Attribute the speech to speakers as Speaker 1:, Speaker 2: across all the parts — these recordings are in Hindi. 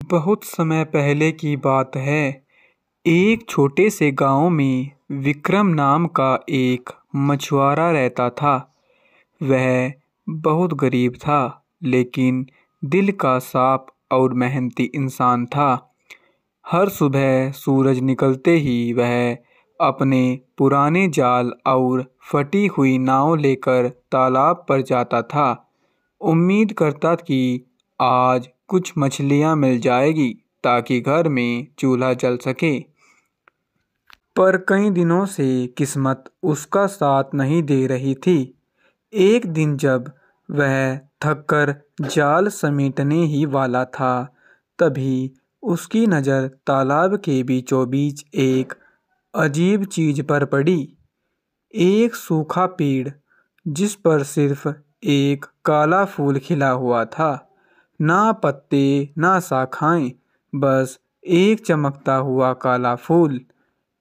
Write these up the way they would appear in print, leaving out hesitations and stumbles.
Speaker 1: बहुत समय पहले की बात है। एक छोटे से गांव में विक्रम नाम का एक मछुआरा रहता था। वह बहुत गरीब था, लेकिन दिल का साफ और मेहनती इंसान था। हर सुबह सूरज निकलते ही वह अपने पुराने जाल और फटी हुई नाव लेकर तालाब पर जाता था। उम्मीद करता कि आज कुछ मछलियां मिल जाएगी ताकि घर में चूल्हा जल सके। पर कई दिनों से किस्मत उसका साथ नहीं दे रही थी। एक दिन जब वह थककर जाल समेटने ही वाला था, तभी उसकी नज़र तालाब के बीचों बीच एक अजीब चीज पर पड़ी। एक सूखा पेड़ जिस पर सिर्फ एक काला फूल खिला हुआ था। ना पत्ते ना शाखाएं, बस एक चमकता हुआ काला फूल।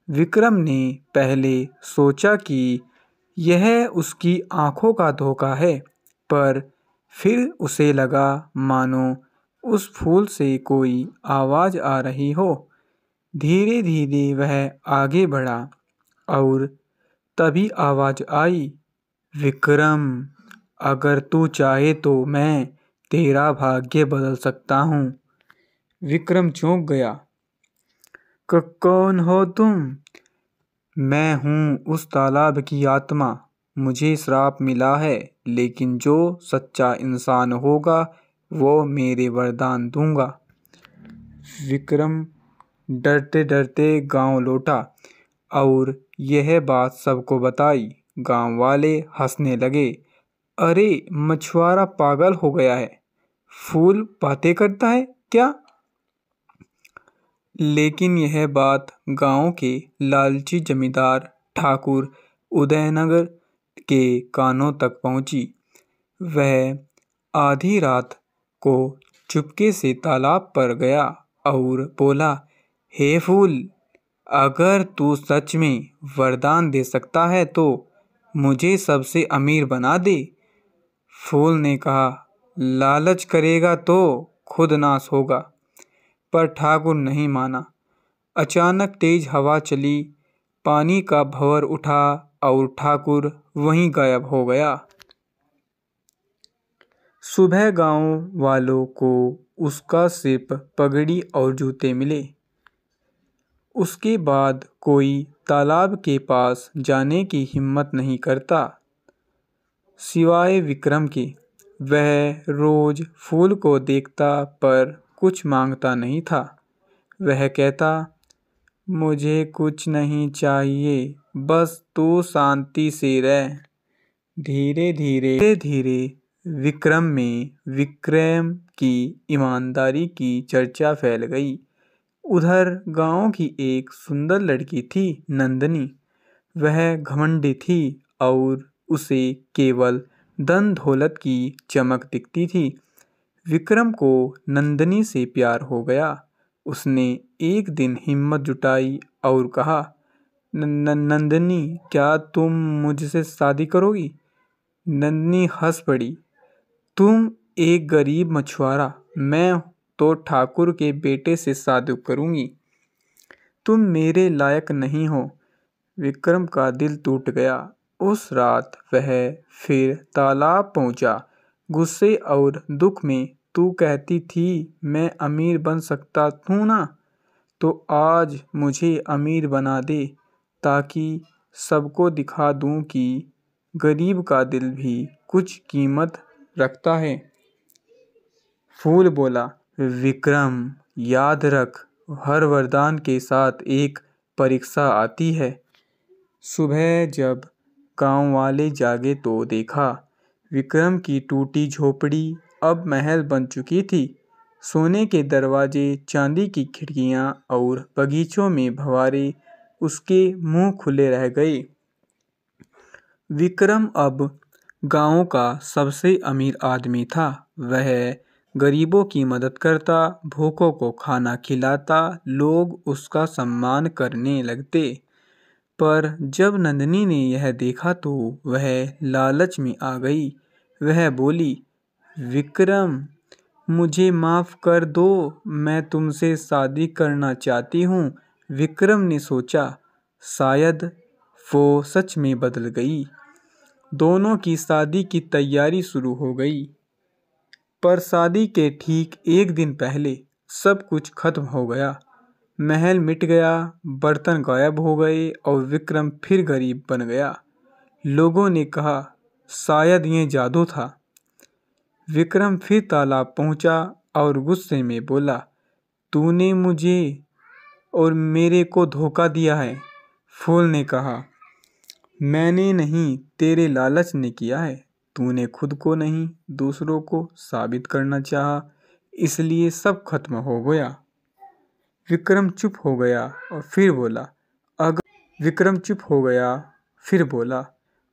Speaker 1: विक्रम ने पहले सोचा कि यह उसकी आंखों का धोखा है, पर फिर उसे लगा मानो उस फूल से कोई आवाज़ आ रही हो। धीरे धीरे वह आगे बढ़ा और तभी आवाज़ आई, विक्रम, अगर तू चाहे तो मैं तेरा भाग्य बदल सकता हूँ। विक्रम चौंक गया। कौन हो तुम? मैं हूँ उस तालाब की आत्मा। मुझे श्राप मिला है, लेकिन जो सच्चा इंसान होगा वो मेरे वरदान दूंगा। विक्रम डरते डरते गांव लौटा और यह बात सबको बताई। गांव वाले हंसने लगे। अरे, मछुआरा पागल हो गया है, फूल बातें करता है क्या? लेकिन यह बात गांव के लालची जमींदार ठाकुर उदयनगर के कानों तक पहुंची। वह आधी रात को चुपके से तालाब पर गया और बोला, हे फूल, अगर तू सच में वरदान दे सकता है तो मुझे सबसे अमीर बना दे। फूल ने कहा, लालच करेगा तो खुद नाश होगा। पर ठाकुर नहीं माना। अचानक तेज हवा चली, पानी का भंवर उठा और ठाकुर वहीं गायब हो गया। सुबह गांव वालों को उसका सिर्फ पगड़ी और जूते मिले। उसके बाद कोई तालाब के पास जाने की हिम्मत नहीं करता, सिवाय विक्रम के। वह रोज फूल को देखता पर कुछ मांगता नहीं था। वह कहता, मुझे कुछ नहीं चाहिए, बस तू शांति से रह। धीरे धीरे विक्रम में विक्रम की ईमानदारी की चर्चा फैल गई। उधर गांव की एक सुंदर लड़की थी, नंदनी। वह घमंडी थी और उसे केवल धन दौलत की चमक दिखती थी। विक्रम को नंदनी से प्यार हो गया। उसने एक दिन हिम्मत जुटाई और कहा, नंदनी, क्या तुम मुझसे शादी करोगी? नंदनी हंस पड़ी। तुम एक गरीब मछुआरा, मैं तो ठाकुर के बेटे से शादी करूंगी। तुम मेरे लायक नहीं हो। विक्रम का दिल टूट गया। उस रात वह फिर तालाब पहुंचा, गुस्से और दुख में। तू कहती थी मैं अमीर बन सकता हूँ ना, तो आज मुझे अमीर बना दे, ताकि सबको दिखा दूं कि गरीब का दिल भी कुछ कीमत रखता है। फूल बोला, विक्रम, याद रख, हर वरदान के साथ एक परीक्षा आती है। सुबह जब गांव वाले जागे तो देखा, विक्रम की टूटी झोपड़ी अब महल बन चुकी थी। सोने के दरवाजे, चांदी की खिड़कियां और बगीचों में फव्वारे उसके मुंह खुले रह गए। विक्रम अब गांव का सबसे अमीर आदमी था। वह गरीबों की मदद करता, भूखों को खाना खिलाता, लोग उसका सम्मान करने लगते। पर जब नंदनी ने यह देखा तो वह लालच में आ गई। वह बोली, विक्रम, मुझे माफ़ कर दो, मैं तुमसे शादी करना चाहती हूँ। विक्रम ने सोचा, शायद वो सच में बदल गई। दोनों की शादी की तैयारी शुरू हो गई। पर शादी के ठीक एक दिन पहले सब कुछ खत्म हो गया। महल मिट गया, बर्तन गायब हो गए और विक्रम फिर गरीब बन गया। लोगों ने कहा, शायद ये जादू था। विक्रम फिर तालाब पहुंचा और गुस्से में बोला, तूने मुझे और मेरे को धोखा दिया है। फूल ने कहा, मैंने नहीं, तेरे लालच ने किया है। तूने खुद को नहीं, दूसरों को साबित करना चाहा, इसलिए सब खत्म हो गया। विक्रम चुप हो गया और फिर बोला,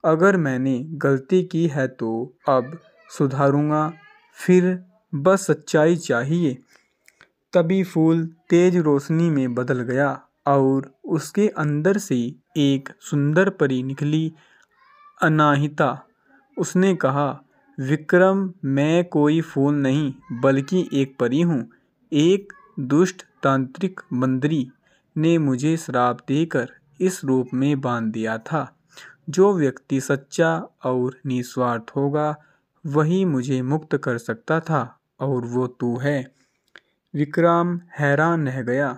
Speaker 1: अगर मैंने गलती की है तो अब सुधारूंगा, फिर बस सच्चाई चाहिए। तभी फूल तेज रोशनी में बदल गया और उसके अंदर से एक सुंदर परी निकली, अनाहिता। उसने कहा, विक्रम, मैं कोई फूल नहीं बल्कि एक परी हूँ। एक दुष्ट तांत्रिक मंत्री ने मुझे श्राप देकर इस रूप में बांध दिया था। जो व्यक्ति सच्चा और निस्वार्थ होगा वही मुझे मुक्त कर सकता था, और वो तू है। विक्रम हैरान रह गया।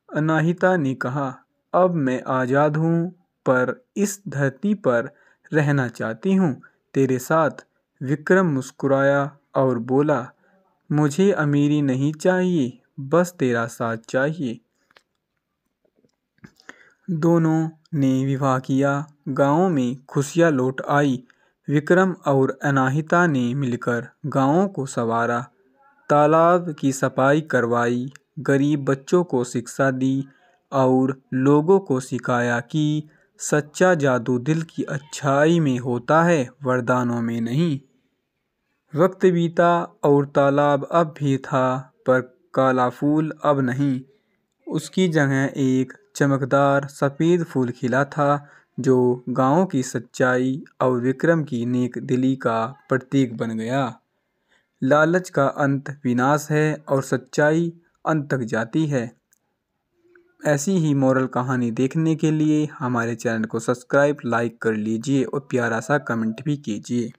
Speaker 1: अनाहिता ने कहा, अब मैं आज़ाद हूँ, पर इस धरती पर रहना चाहती हूँ तेरे साथ। विक्रम मुस्कुराया और बोला, मुझे अमीरी नहीं चाहिए, बस तेरा साथ चाहिए। दोनों ने विवाह किया। गांव में खुशियाँ लौट आई। विक्रम और अनाहिता ने मिलकर गांवों को संवारा, तालाब की सफाई करवाई, गरीब बच्चों को शिक्षा दी और लोगों को सिखाया कि सच्चा जादू दिल की अच्छाई में होता है, वरदानों में नहीं। वक्त बीता और तालाब अब भी था, पर काला फूल अब नहीं। उसकी जगह एक चमकदार सफ़ेद फूल खिला था, जो गांव की सच्चाई और विक्रम की नेक दिली का प्रतीक बन गया। लालच का अंत विनाश है और सच्चाई अंत तक जाती है। ऐसी ही मोरल कहानी देखने के लिए हमारे चैनल को सब्सक्राइब, लाइक कर लीजिए और प्यारा सा कमेंट भी कीजिए।